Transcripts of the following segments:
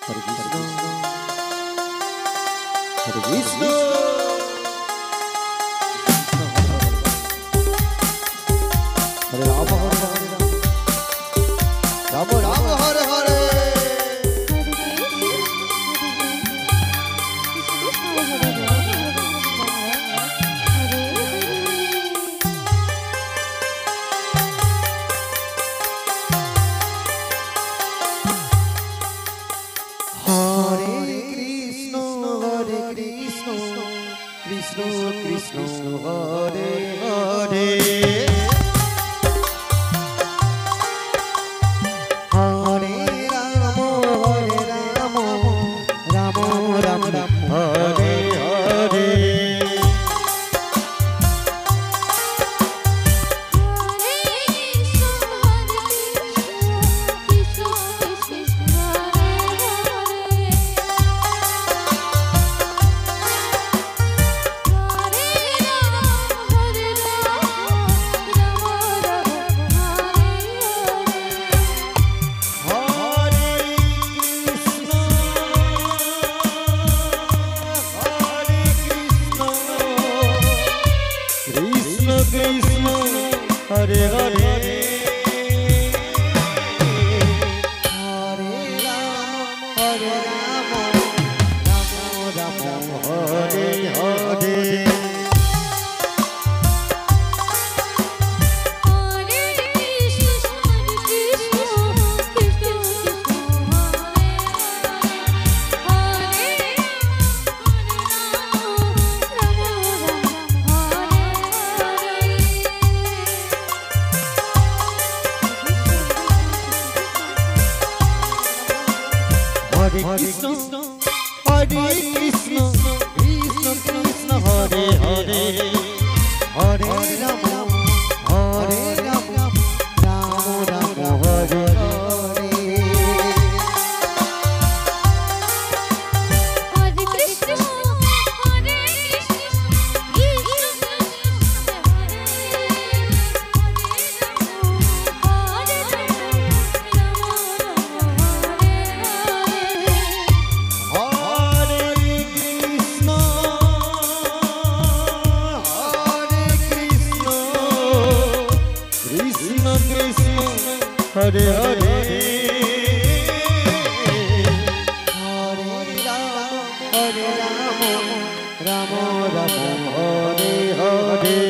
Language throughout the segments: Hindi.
हरे कृष्ण हरे कृष्ण हरे राम राम राम हरे हरे कृष्ण कृष्ण हरे हरे हरे राम राम राम राम हरे हरे कृष्ण हरे हरे हरे राम राम राम हरे हरे हरे कृष्ण कृष्ण कृष्ण हरे हरे हरे राम राम राम हरे हरे हरे कृष्ण हरे हरे हरे राम राम हरे हरे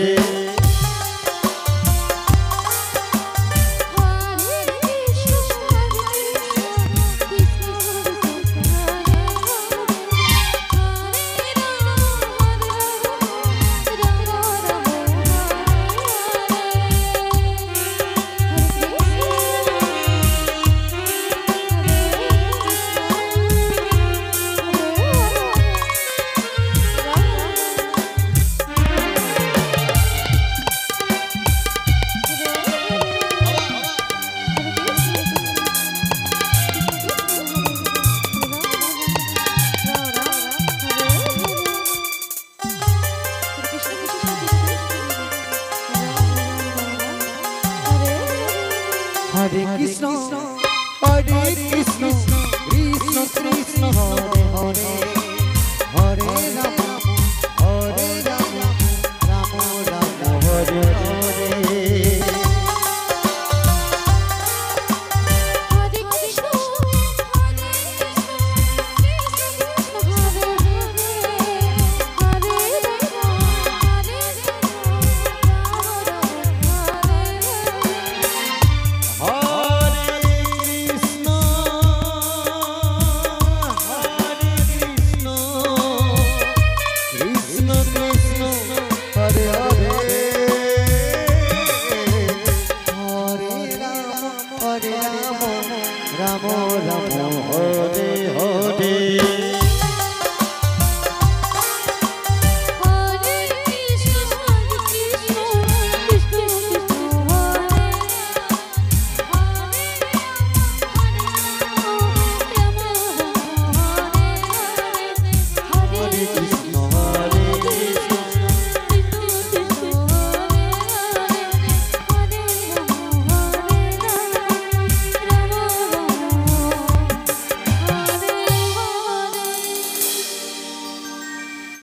हरे कृष्ण कृष्ण कृष्ण हरे हरे